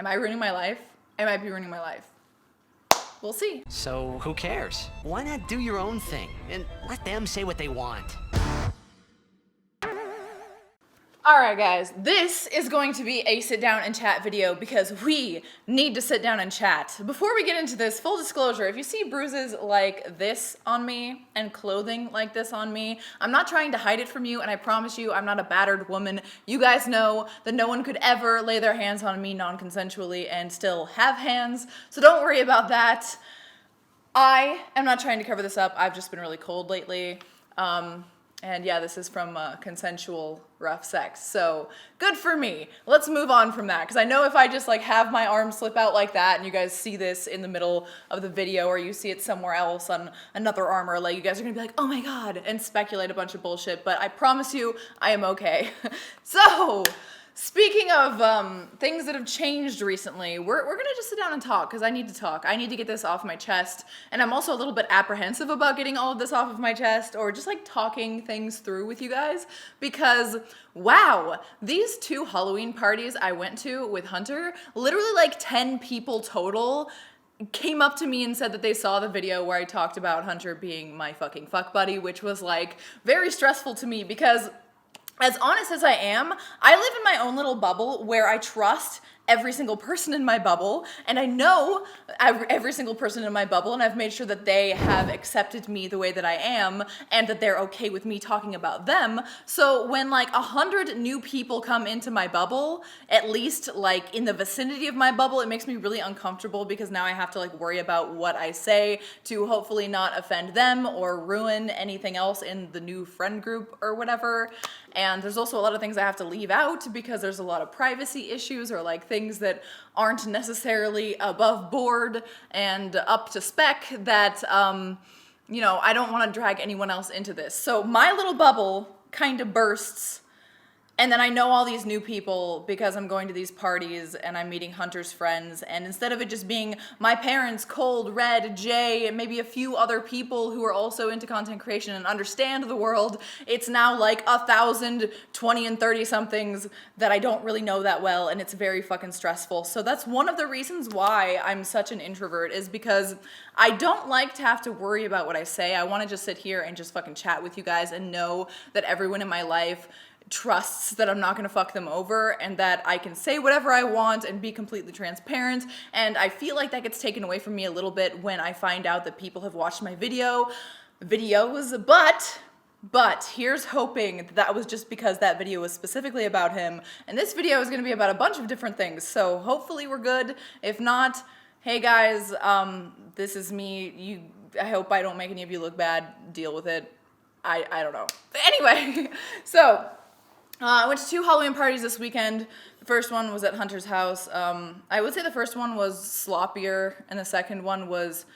Am I ruining my life? I might be ruining my life. We'll see. So who cares? Why not do your own thing and let them say what they want? Alright guys, this is going to be a sit down and chat video because we need to sit down and chat. Before we get into this, full disclosure, if you see bruises like this on me and clothing like this on me, I'm not trying to hide it from you, and I promise you I'm not a battered woman. You guys know that no one could ever lay their hands on me non-consensually and still have hands, so don't worry about that. I am not trying to cover this up. I've just been really cold lately. And yeah, this is from consensual rough sex, so good for me. Let's move on from that, because I know if I just like have my arm slip out like that and you guys see this in the middle of the video or you see it somewhere else on another arm or leg, you guys are gonna be like, oh my god, and speculate a bunch of bullshit, but I promise you I am okay. So, speaking of things that have changed recently, we're gonna just sit down and talk, because I need to talk. I need to get this off my chest, and I'm also a little bit apprehensive about getting all of this off of my chest, or just like talking things through with you guys, because wow, these 2 Halloween parties I went to with Hunter, literally like 10 people total, came up to me and said that they saw the video where I talked about Hunter being my fucking fuck buddy, which was like very stressful to me because, as honest as I am, I live in my own little bubble where I trust every single person in my bubble, and I know every single person in my bubble, and I've made sure that they have accepted me the way that I am, and that they're okay with me talking about them. So when like 100 new people come into my bubble, at least like in the vicinity of my bubble, it makes me really uncomfortable, because now I have to like worry about what I say to hopefully not offend them or ruin anything else in the new friend group or whatever. And there's also a lot of things I have to leave out because there's a lot of privacy issues, or like things that aren't necessarily above board and up to spec that, you know, I don't want to drag anyone else into this. So my little bubble kind of bursts. And then I know all these new people because I'm going to these parties and I'm meeting Hunter's friends. And instead of it just being my parents, Cold, Red, Jay, and maybe a few other people who are also into content creation and understand the world, it's now like 1,000 20 and 30 somethings that I don't really know that well, and it's very fucking stressful. So that's one of the reasons why I'm such an introvert, is because I don't like to have to worry about what I say. I want to just sit here and just fucking chat with you guys and know that everyone in my life trusts that I'm not gonna fuck them over, and that I can say whatever I want and be completely transparent. And I feel like that gets taken away from me a little bit when I find out that people have watched my videos, but here's hoping that was just because that video was specifically about him, and this video is gonna be about a bunch of different things, so hopefully we're good. If not, hey guys, this is me. I hope I don't make any of you look bad. Deal with it. I don't know. But anyway, so I went to 2 Halloween parties this weekend. The first one was at Hunter's house. I would say the first one was sloppier, and the second one was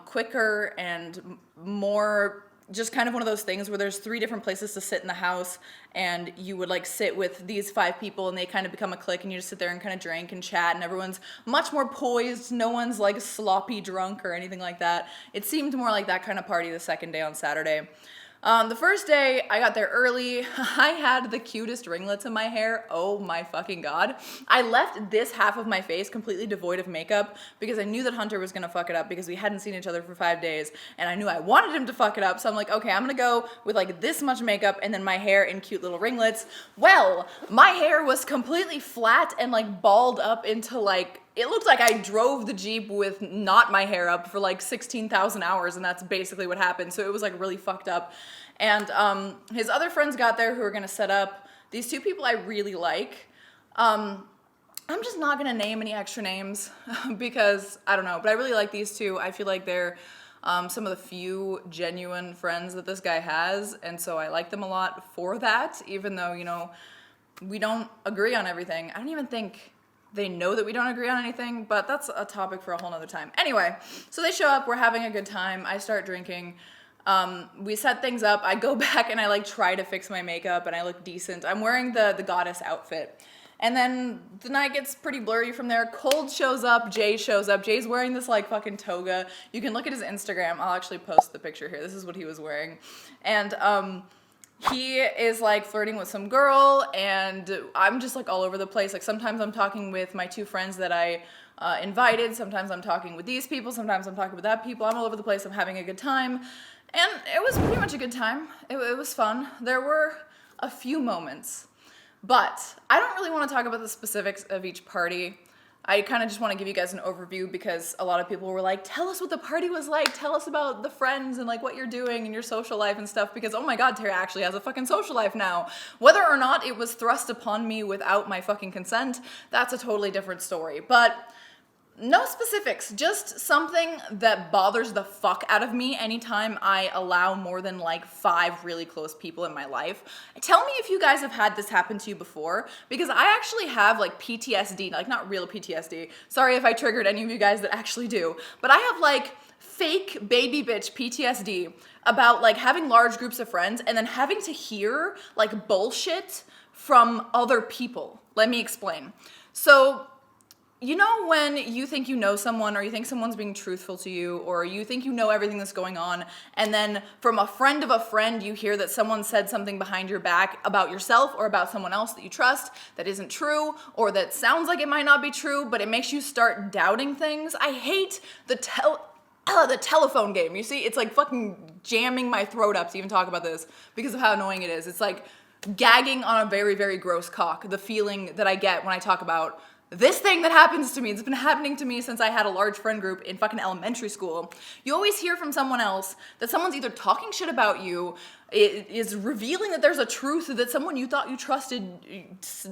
quicker and more just kind of one of those things where there's 3 different places to sit in the house, and you would like sit with these 5 people and they kind of become a clique, and you just sit there and kind of drink and chat, and everyone's much more poised. No one's like sloppy drunk or anything like that. It seemed more like that kind of party the second day on Saturday. The first day, I got there early. I had the cutest ringlets in my hair. Oh my fucking god. I left this half of my face completely devoid of makeup because I knew that Hunter was gonna fuck it up because we hadn't seen each other for 5 days, and I knew I wanted him to fuck it up, so I'm like, okay, I'm gonna go with like this much makeup and then my hair in cute little ringlets. Well, my hair was completely flat and like balled up into like, it looked like I drove the Jeep with not my hair up for like 16,000 hours, and that's basically what happened. So it was like really fucked up. And his other friends got there who were gonna set up. These 2 people I really like. I'm just not gonna name any extra names because I don't know, but I really like these 2. I feel like they're some of the few genuine friends that this guy has, and so I like them a lot for that, even though, you know, we don't agree on everything. I don't even think they know that we don't agree on anything, but that's a topic for a whole nother time. Anyway, so they show up, we're having a good time, I start drinking, we set things up, I go back and I like try to fix my makeup and I look decent. I'm wearing the goddess outfit. And then the night gets pretty blurry from there. Cold shows up, Jay shows up. Jay's wearing this like fucking toga. You can look at his Instagram. I'll actually post the picture here. This is what he was wearing. And he is like flirting with some girl, and I'm just like all over the place. Like sometimes I'm talking with my two friends that I invited, sometimes I'm talking with these people, sometimes I'm talking with that people. I'm all over the place. I'm having a good time, and it was pretty much a good time. It was fun. There were a few moments, but I don't really want to talk about the specifics of each party. I kind of just want to give you guys an overview because a lot of people were like, tell us what the party was like, tell us about the friends and like what you're doing in your social life and stuff, because oh my god, Tara actually has a fucking social life now. Whether or not it was thrust upon me without my fucking consent, that's a totally different story. But no specifics, just something that bothers the fuck out of me anytime I allow more than like 5 really close people in my life. Tell me if you guys have had this happen to you before, because I actually have like PTSD, like not real PTSD. Sorry if I triggered any of you guys that actually do, but I have like fake baby bitch PTSD about like having large groups of friends and then having to hear like bullshit from other people. Let me explain. So, you know when you think you know someone, or you think someone's being truthful to you, or you think you know everything that's going on, and then from a friend of a friend you hear that someone said something behind your back about yourself or about someone else that you trust that isn't true, or that sounds like it might not be true, but it makes you start doubting things? I hate the telephone game. You see, it's like fucking jamming my throat up to even talk about this because of how annoying it is. It's like gagging on a very, very gross cock, the feeling that I get when I talk about this thing that happens to me. It's been happening to me since I had a large friend group in fucking elementary school. You always hear from someone else that someone's either talking shit about you, is revealing that there's a truth that someone you thought you trusted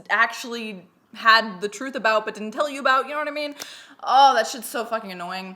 actually had the truth about but didn't tell you about, you know what I mean? Oh, that shit's so fucking annoying.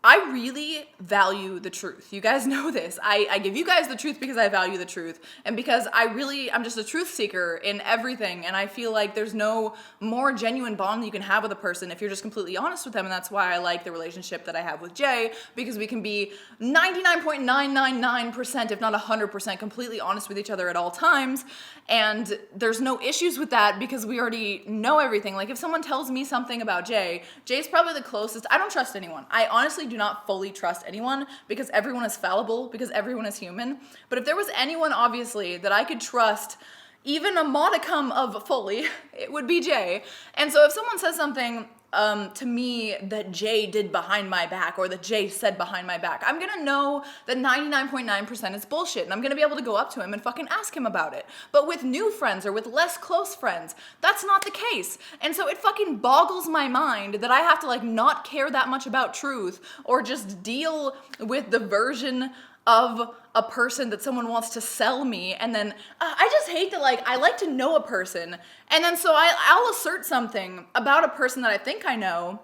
I really value the truth. You guys know this. I give you guys the truth because I value the truth, and because I'm just a truth seeker in everything, and I feel like there's no more genuine bond that you can have with a person if you're just completely honest with them, and that's why I like the relationship that I have with Jay, because we can be 99.999%, if not 100%, completely honest with each other at all times, and there's no issues with that because we already know everything. Like if someone tells me something about Jay's probably the closest. I don't trust anyone. I honestly do not fully trust anyone because everyone is fallible, because everyone is human. But if there was anyone, obviously, that I could trust even a modicum of fully, it would be Jay. And so if someone says something to me that Jay did behind my back, or that Jay said behind my back, I'm gonna know that 99.9% is bullshit, and I'm gonna be able to go up to him and fucking ask him about it. But with new friends or with less close friends, that's not the case. And so it fucking boggles my mind that I have to like not care that much about truth, or just deal with the version of a person that someone wants to sell me. And then I just hate that, like, I like to know a person, and then so I'll assert something about a person that I think I know,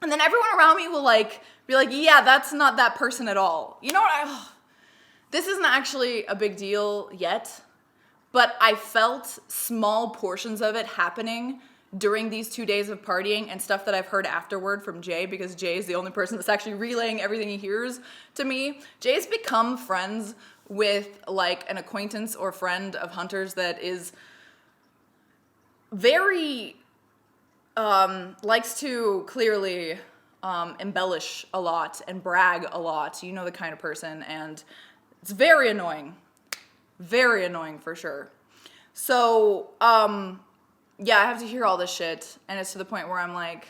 and then everyone around me will like be like, yeah, that's not that person at all. You know what? This isn't actually a big deal yet, but I felt small portions of it happening during these 2 days of partying, and stuff that I've heard afterward from Jay, because Jay is the only person that's actually relaying everything he hears to me. Jay's become friends with like an acquaintance or friend of Hunter's that is very, likes to clearly embellish a lot and brag a lot. You know the kind of person, and it's very annoying. Very annoying for sure. So, yeah, I have to hear all this shit, and it's to the point where I'm like,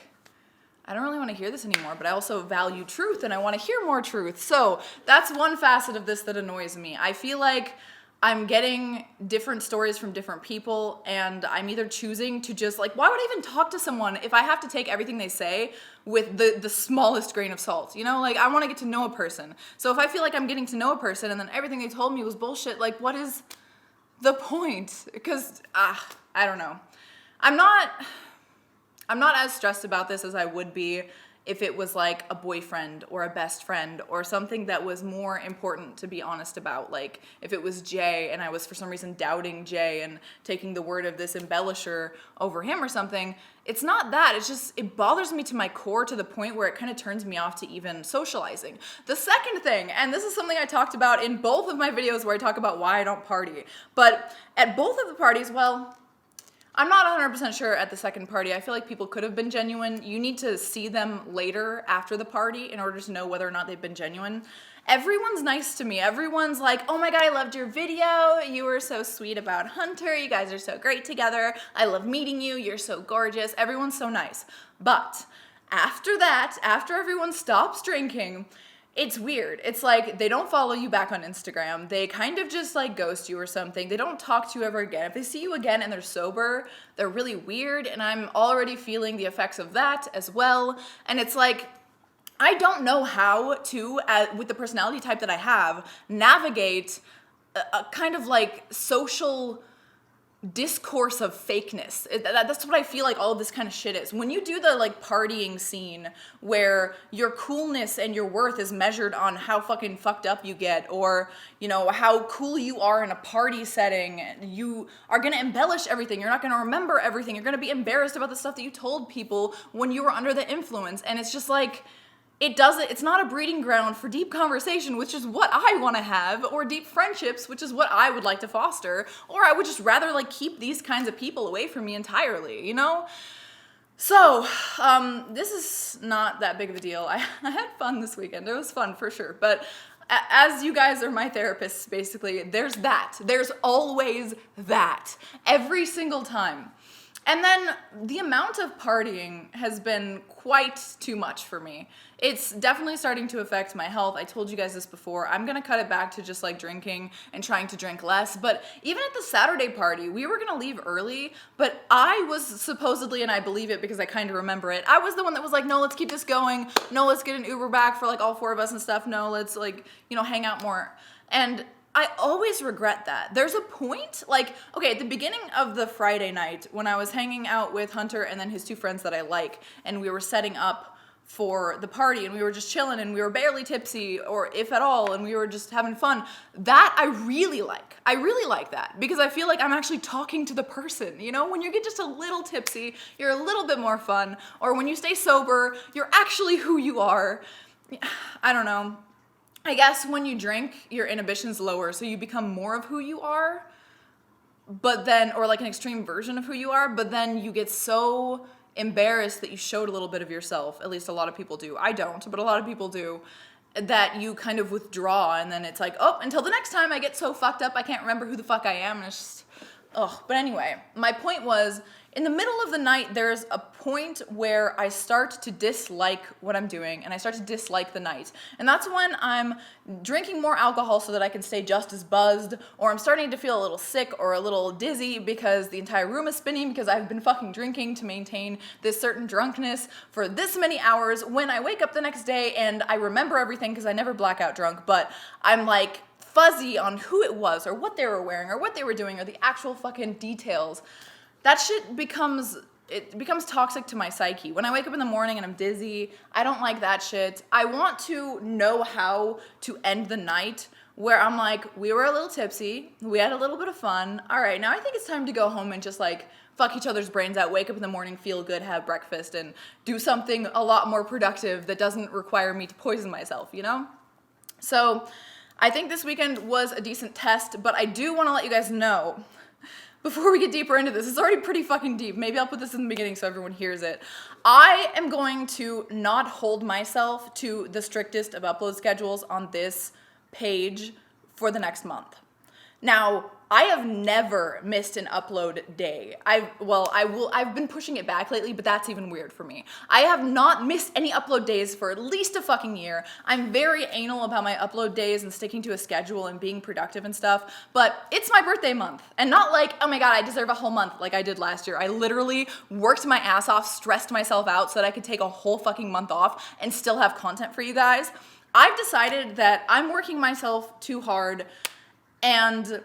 I don't really want to hear this anymore, but I also value truth, and I want to hear more truth. So that's one facet of this that annoys me. I feel like I'm getting different stories from different people, and I'm either choosing to just, like, why would I even talk to someone if I have to take everything they say with the smallest grain of salt? You know, like, I want to get to know a person. So if I feel like I'm getting to know a person, and then everything they told me was bullshit, like, what is the point? Because, I don't know. I'm not as stressed about this as I would be if it was like a boyfriend or a best friend or something that was more important to be honest about. Like if it was Jay and I was for some reason doubting Jay and taking the word of this embellisher over him or something. It's not that. It's just, it bothers me to my core to the point where it kind of turns me off to even socializing. The second thing, and this is something I talked about in both of my videos where I talk about why I don't party, but at both of the parties, well, I'm not 100% sure at the second party. I feel like people could have been genuine. You need to see them later after the party in order to know whether or not they've been genuine. Everyone's nice to me. Everyone's like, oh my God, I loved your video. You were so sweet about Hunter. You guys are so great together. I love meeting you. You're so gorgeous. Everyone's so nice. But after that, after everyone stops drinking, it's weird. It's like they don't follow you back on Instagram. They kind of just like ghost you or something. They don't talk to you ever again. If they see you again and they're sober, they're really weird. And I'm already feeling the effects of that as well. And it's like, I don't know how to, with the personality type that I have, navigate a kind of like social discourse of fakeness. That's what I feel like all of this kind of shit is. When you do the like partying scene where your coolness and your worth is measured on how fucking fucked up you get, or you know how cool you are in a party setting, you are gonna embellish everything. You're not gonna remember everything. You're gonna be embarrassed about the stuff that you told people when you were under the influence. And it's just like, it's not a breeding ground for deep conversation, which is what I want to have, or deep friendships, which is what I would like to foster, or I would just rather like keep these kinds of people away from me entirely, you know? So, this is not that big of a deal. I had fun this weekend. It was fun for sure. But as you guys are my therapists, basically, there's that. There's always that. Every single time. And then the amount of partying has been quite too much for me. It's definitely starting to affect my health. I told you guys this before. I'm gonna cut it back to just like drinking and trying to drink less. But even at the Saturday party, we were gonna leave early, but I was supposedly, and I believe it because I kind of remember it, I was the one that was like, no, let's keep this going. No, let's get an Uber back for like all four of us and stuff. No, let's like, you know, hang out more. And I always regret that. There's a point, like, okay, at the beginning of the Friday night when I was hanging out with Hunter and then his two friends that I like, and we were setting up for the party and we were just chilling and we were barely tipsy, or if at all, and we were just having fun. That I really like. I really like that because I feel like I'm actually talking to the person, you know? When you get just a little tipsy, you're a little bit more fun, or when you stay sober, you're actually who you are. I don't know. I guess when you drink, your inhibition's lower, so you become more of who you are, but then, or like an extreme version of who you are, but then you get so embarrassed that you showed a little bit of yourself. At least a lot of people do. I don't, but a lot of people do, that you kind of withdraw, and then it's like, oh, until the next time I get so fucked up I can't remember who the fuck I am, and it's just, ugh. But anyway, my point was, in the middle of the night, there's a point where I start to dislike what I'm doing, and I start to dislike the night. And that's when I'm drinking more alcohol so that I can stay just as buzzed, or I'm starting to feel a little sick or a little dizzy because the entire room is spinning because I've been fucking drinking to maintain this certain drunkenness for this many hours, when I wake up the next day and I remember everything because I never blackout drunk, but I'm like fuzzy on who it was or what they were wearing or what they were doing or the actual fucking details. That shit becomes toxic to my psyche. When I wake up in the morning and I'm dizzy, I don't like that shit. I want to know how to end the night where I'm like, we were a little tipsy, we had a little bit of fun. All right, now I think it's time to go home and just like fuck each other's brains out, wake up in the morning, feel good, have breakfast, and do something a lot more productive that doesn't require me to poison myself, you know? So I think this weekend was a decent test, but I do want to let you guys know, before we get deeper into this, it's already pretty fucking deep. Maybe I'll put this in the beginning so everyone hears it. I am going to not hold myself to the strictest of upload schedules on this page for the next month. Now, I have never missed an upload day. I've been pushing it back lately, but that's even weird for me. I have not missed any upload days for at least a fucking year. I'm very anal about my upload days and sticking to a schedule and being productive and stuff, but it's my birthday month. And not like, oh my God, I deserve a whole month like I did last year. I literally worked my ass off, stressed myself out so that I could take a whole fucking month off and still have content for you guys. I've decided that I'm working myself too hard, and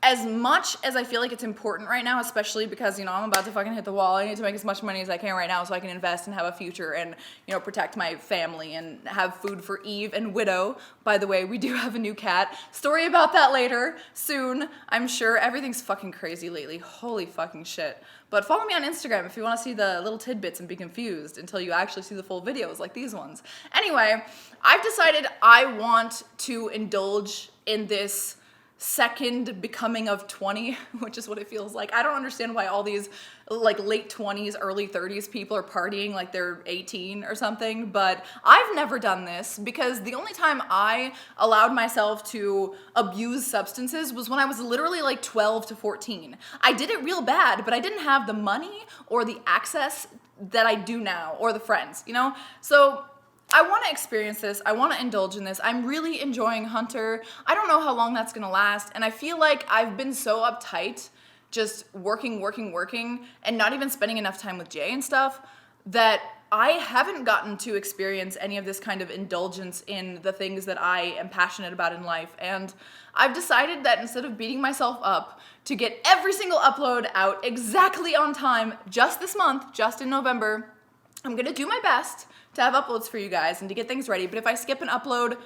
as much as I feel like it's important right now, especially because, you know, I'm about to fucking hit the wall. I need to make as much money as I can right now so I can invest and have a future and, you know, protect my family and have food for Eve and Widow. By the way, we do have a new cat. Story about that later, soon, I'm sure. Everything's fucking crazy lately. Holy fucking shit. But follow me on Instagram if you want to see the little tidbits and be confused until you actually see the full videos like these ones. Anyway, I've decided I want to indulge in this second becoming of 20, which is what it feels like. I don't understand why all these like late 20s, early 30s people are partying like they're 18 or something, but I've never done this because the only time I allowed myself to abuse substances was when I was literally like 12 to 14. I did it real bad, but I didn't have the money or the access that I do now, or the friends, you know? So I want to experience this. I want to indulge in this. I'm really enjoying Hunter. I don't know how long that's going to last. And I feel like I've been so uptight, just working, and not even spending enough time with Jay and stuff, that I haven't gotten to experience any of this kind of indulgence in the things that I am passionate about in life. And I've decided that instead of beating myself up to get every single upload out exactly on time just this month, just in November, I'm going to do my best to have uploads for you guys and to get things ready. But if I skip an upload,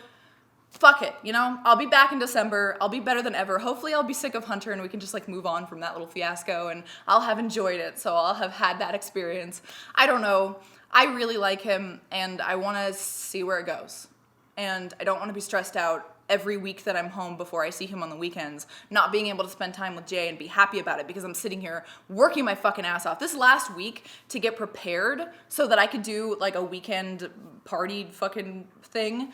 fuck it, you know? I'll be back in December. I'll be better than ever. Hopefully I'll be sick of Hunter and we can just like move on from that little fiasco and I'll have enjoyed it. So I'll have had that experience. I don't know. I really like him and I want to see where it goes. And I don't want to be stressed out every week that I'm home before I see him on the weekends, not being able to spend time with Jay and be happy about it because I'm sitting here working my fucking ass off. This last week to get prepared so that I could do like a weekend party fucking thing,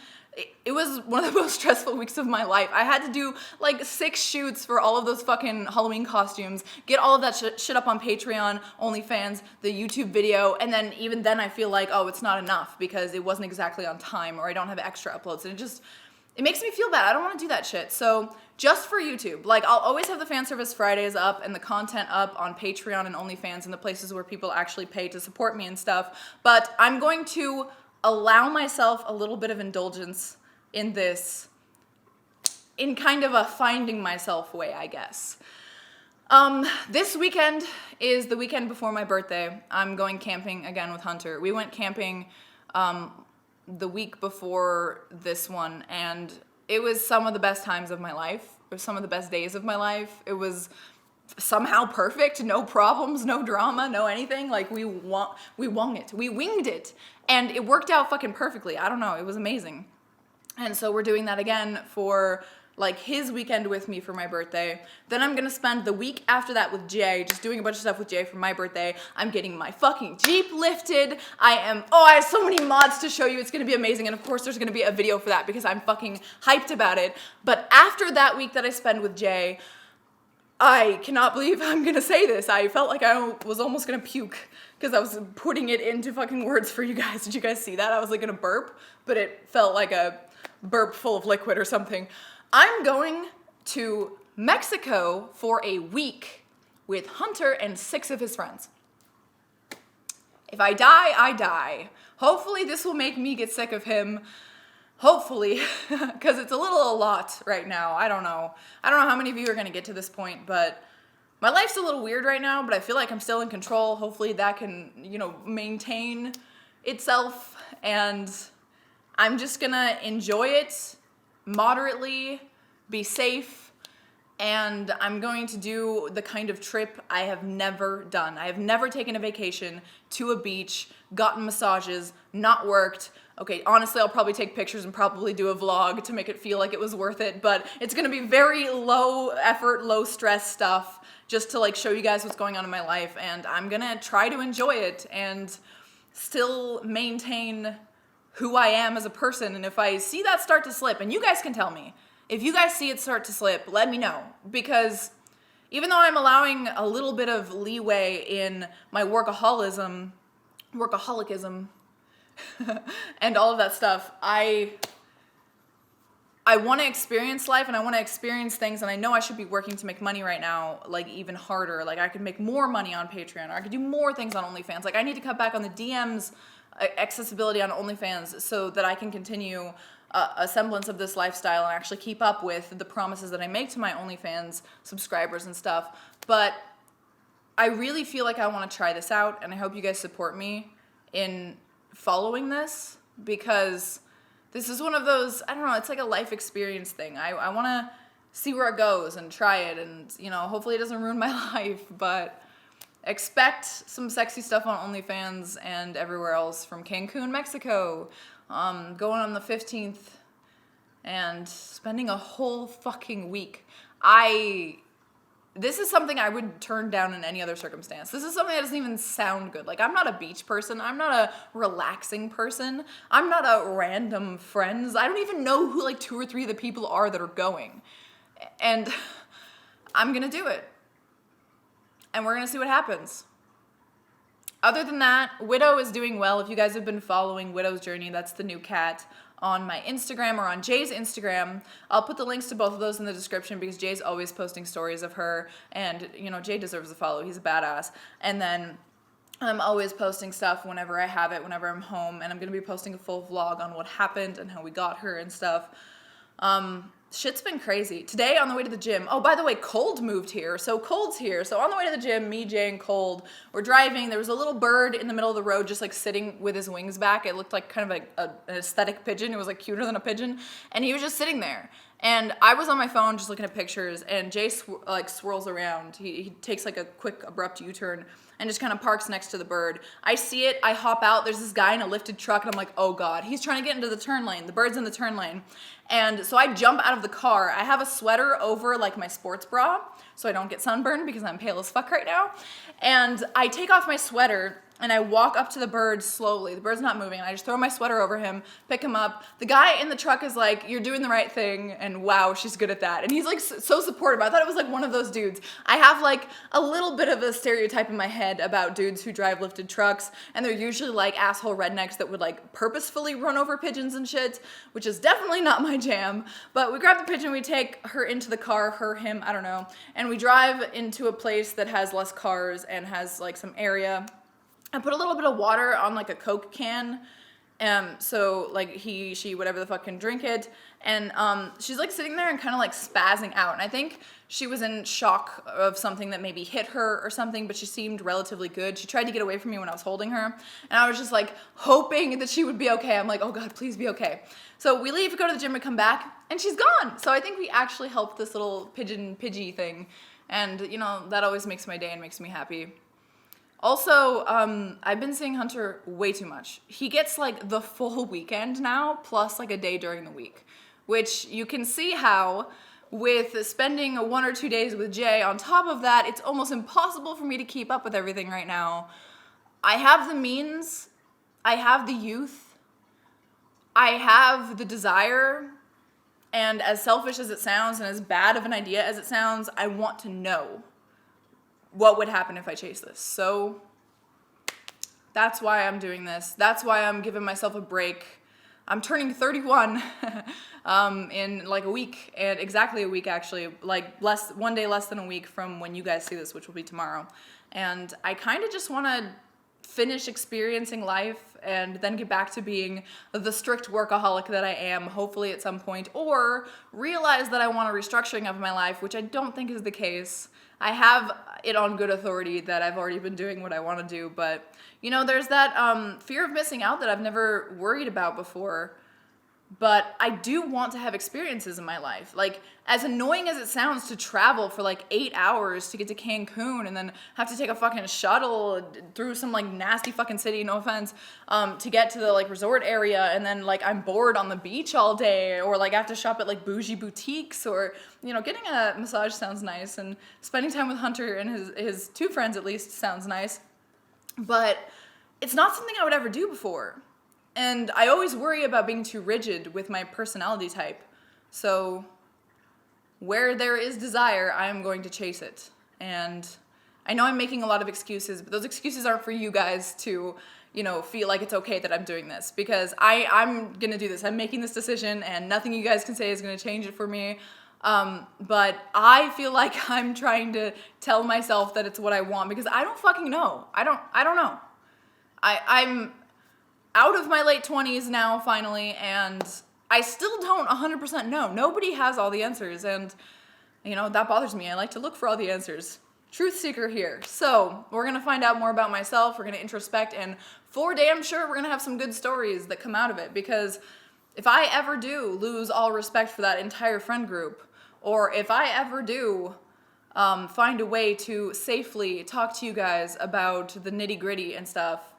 it was one of the most stressful weeks of my life. I had to do like 6 shoots for all of those fucking Halloween costumes, get all of that shit up on Patreon, OnlyFans, the YouTube video, and then even then I feel like, oh, it's not enough because it wasn't exactly on time or I don't have extra uploads. And it makes me feel bad. I don't want to do that shit. So just for YouTube, like I'll always have the fan service Fridays up and the content up on Patreon and OnlyFans and the places where people actually pay to support me and stuff. But I'm going to allow myself a little bit of indulgence in this, in kind of a finding myself way, I guess. This weekend is the weekend before my birthday. I'm going camping again with Hunter. We went camping, the week before this one, and it was some of the best times of my life. It was some of the best days of my life. It was somehow perfect, no problems, no drama, no anything. Like we winged it, and it worked out fucking perfectly. I don't know, it was amazing. And so we're doing that again for like his weekend with me for my birthday. Then I'm gonna spend the week after that with Jay, just doing a bunch of stuff with Jay for my birthday. I'm getting my fucking Jeep lifted. I have so many mods to show you. It's gonna be amazing. And of course there's gonna be a video for that because I'm fucking hyped about it. But after that week that I spend with Jay, I cannot believe I'm gonna say this. I felt like I was almost gonna puke because I was putting it into fucking words for you guys. Did you guys see that? I was like gonna burp, but it felt like a burp full of liquid or something. I'm going to Mexico for a week with Hunter and 6 of his friends. If I die, I die. Hopefully this will make me get sick of him. Hopefully, because it's a lot right now. I don't know how many of you are going to get to this point, but my life's a little weird right now, but I feel like I'm still in control. Hopefully that can, maintain itself, and I'm just going to enjoy it moderately, be safe, and I'm going to do the kind of trip I have never done. I have never taken a vacation to a beach, gotten massages, not worked. Okay, honestly, I'll probably take pictures and probably do a vlog to make it feel like it was worth it, but it's gonna be very low effort, low stress stuff just to like show you guys what's going on in my life, and I'm gonna try to enjoy it and still maintain who I am as a person. And if I see that start to slip, and you guys can tell me, if you guys see it start to slip, let me know, because even though I'm allowing a little bit of leeway in my workaholicism, and all of that stuff, I want to experience life and I want to experience things, and I know I should be working to make money right now, like even harder. Like I could make more money on Patreon, or I could do more things on OnlyFans. Like I need to cut back on the DMs accessibility on OnlyFans so that I can continue a semblance of this lifestyle and actually keep up with the promises that I make to my OnlyFans subscribers and stuff. But I really feel like I want to try this out, and I hope you guys support me in following this, because this is one of those, I don't know, it's like a life experience thing. I want to see where it goes and try it, and hopefully it doesn't ruin my life, but expect some sexy stuff on OnlyFans and everywhere else from Cancun, Mexico, going on the 15th and spending a whole fucking week. this is something I would turn down in any other circumstance. This is something that doesn't even sound good. Like, I'm not a beach person. I'm not a relaxing person. I'm not a random friends. I don't even know who like 2 or 3 of the people are that are going. And I'm gonna do it. And we're gonna see what happens. Other than that, Widow is doing well. If you guys have been following Widow's journey, that's the new cat, on my Instagram or on Jay's Instagram. I'll put the links to both of those in the description because Jay's always posting stories of her, and you know, Jay deserves a follow. He's a badass. And then I'm always posting stuff whenever I have it, whenever I'm home, and I'm gonna be posting a full vlog on what happened and how we got her and stuff. Shit's been crazy. Today on the way to the gym, oh, by the way, Cold moved here. So Cold's here. So on the way to the gym, me, Jay, and Cold were driving. There was a little bird in the middle of the road just like sitting with his wings back. It looked like kind of an aesthetic pigeon. It was like cuter than a pigeon. And he was just sitting there. And I was on my phone just looking at pictures, and Jay swirls around. He takes like a quick abrupt U-turn and just kind of parks next to the bird. I see it, I hop out, there's this guy in a lifted truck, and I'm like, oh God, he's trying to get into the turn lane. The bird's in the turn lane. And so I jump out of the car. I have a sweater over like my sports bra so I don't get sunburned because I'm pale as fuck right now. And I take off my sweater and I walk up to the bird slowly. The bird's not moving. And I just throw my sweater over him, pick him up. The guy in the truck is like, you're doing the right thing. And wow, she's good at that. And he's like so supportive. I thought it was like one of those dudes. I have like a little bit of a stereotype in my head about dudes who drive lifted trucks. And they're usually like asshole rednecks that would like purposefully run over pigeons and shit, which is definitely not my jam. But we grab the pigeon, we take her into the car, him, I don't know. And we drive into a place that has less cars and has like some area. I put a little bit of water on like a Coke can, so like she, whatever the fuck can drink it, and she's like sitting there and kind of like spazzing out, and I think she was in shock of something that maybe hit her or something, but she seemed relatively good. She tried to get away from me when I was holding her, and I was just like hoping that she would be okay. I'm like, oh God, please be okay. So we leave, go to the gym, and come back, and she's gone. So I think we actually helped this little pidgey thing, and you know, that always makes my day and makes me happy. Also, I've been seeing Hunter way too much. He gets like the full weekend now, plus like a day during the week, which you can see how with spending 1 or 2 days with Jay on top of that, it's almost impossible for me to keep up with everything right now. I have the means, I have the youth, I have the desire, and as selfish as it sounds and as bad of an idea as it sounds, I want to know what would happen if I chase this. So that's why I'm doing this. That's why I'm giving myself a break. I'm turning 31 in like a week, and exactly a week actually, like 1 day less than a week from when you guys see this, which will be tomorrow. And I kind of just want to finish experiencing life and then get back to being the strict workaholic that I am, hopefully at some point, or realize that I want a restructuring of my life, which I don't think is the case. I have it on good authority that I've already been doing what I want to do, but you know, there's that fear of missing out that I've never worried about before. But I do want to have experiences in my life. Like, as annoying as it sounds to travel for like 8 hours to get to Cancun and then have to take a fucking shuttle through some like nasty fucking city, no offense, to get to the like resort area, and then like I'm bored on the beach all day, or like I have to shop at like bougie boutiques, or you know, getting a massage sounds nice, and spending time with Hunter and his 2 friends at least sounds nice. But it's not something I would ever do before. And I always worry about being too rigid with my personality type. So where there is desire, I am going to chase it. And I know I'm making a lot of excuses, but those excuses aren't for you guys to, you know, feel like it's okay that I'm doing this. Because I'm going to do this. I'm making this decision, and nothing you guys can say is going to change it for me. But I feel like I'm trying to tell myself that it's what I want, because I don't fucking know. I don't know. I'm out of my late 20s now, finally, and I still don't 100% know. Nobody has all the answers, and, you know, that bothers me. I like to look for all the answers. Truth seeker here. So, we're going to find out more about myself, we're going to introspect, and for damn sure we're going to have some good stories that come out of it, because if I ever do lose all respect for that entire friend group, or if I ever do find a way to safely talk to you guys about the nitty-gritty and stuff,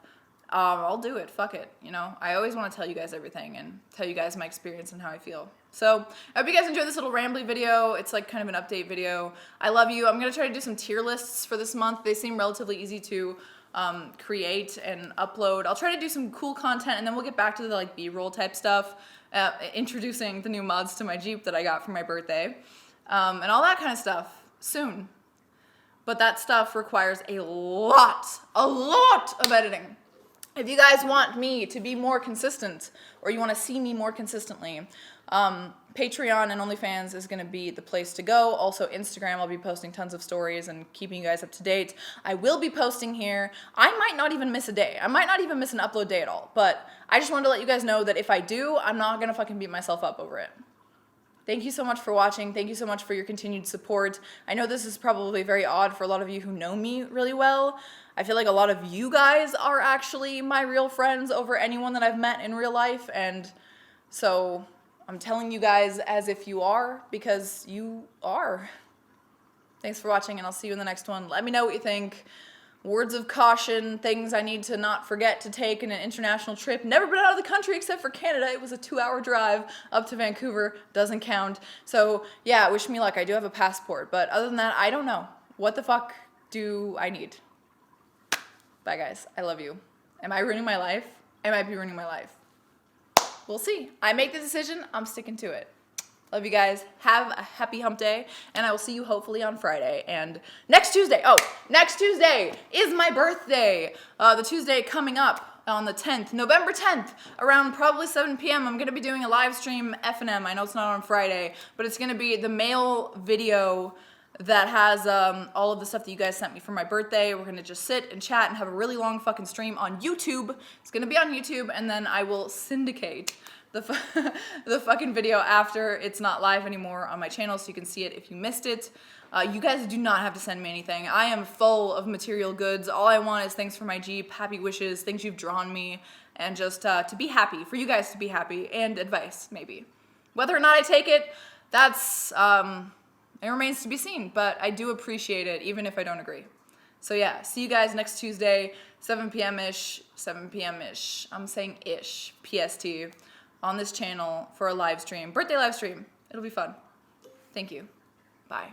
I'll do it. Fuck it. You know, I always want to tell you guys everything and tell you guys my experience and how I feel. So I hope you guys enjoyed this little rambly video. It's like kind of an update video. I love you. I'm going to try to do some tier lists for this month. They seem relatively easy to create and upload. I'll try to do some cool content, and then we'll get back to the like B-roll type stuff, introducing the new mods to my Jeep that I got for my birthday, and all that kind of stuff soon. But that stuff requires a lot of editing. If you guys want me to be more consistent, or you want to see me more consistently, Patreon and OnlyFans is going to be the place to go. Also, Instagram, I'll be posting tons of stories and keeping you guys up to date. I will be posting here. I might not even miss a day. I might not even miss an upload day at all. But I just wanted to let you guys know that if I do, I'm not going to fucking beat myself up over it. Thank you so much for watching. Thank you so much for your continued support. I know this is probably very odd for a lot of you who know me really well. I feel like a lot of you guys are actually my real friends over anyone that I've met in real life, and so I'm telling you guys as if you are, because you are. Thanks for watching, and I'll see you in the next one. Let me know what you think. Words of caution, things I need to not forget to take in an international trip. Never been out of the country except for Canada. It was a 2-hour drive up to Vancouver. Doesn't count. So yeah, wish me luck. I do have a passport, but other than that, I don't know. What the fuck do I need? Bye guys. I love you. Am I ruining my life? I might be ruining my life. We'll see. I make the decision. I'm sticking to it. Love you guys. Have a happy hump day, and I will see you hopefully on Friday. And next Tuesday, next Tuesday is my birthday. The Tuesday coming up on the 10th, November 10th, around probably 7 p.m. I'm going to be doing a live stream F&M. I know it's not on Friday, but it's going to be the mail video that has all of the stuff that you guys sent me for my birthday. We're going to just sit and chat and have a really long fucking stream on YouTube. It's going to be on YouTube, and then I will syndicate the fucking video after it's not live anymore on my channel, so you can see it if you missed it. You guys do not have to send me anything. I am full of material goods. All I want is things for my Jeep, happy wishes, things you've drawn me, and just to be happy, for you guys to be happy, and advice, maybe. Whether or not I take it, that's, it remains to be seen, but I do appreciate it, even if I don't agree. So yeah, see you guys next Tuesday, 7 p.m.-ish, I'm saying ish, PST, on this channel for a live stream, birthday live stream. It'll be fun. Thank you. Bye.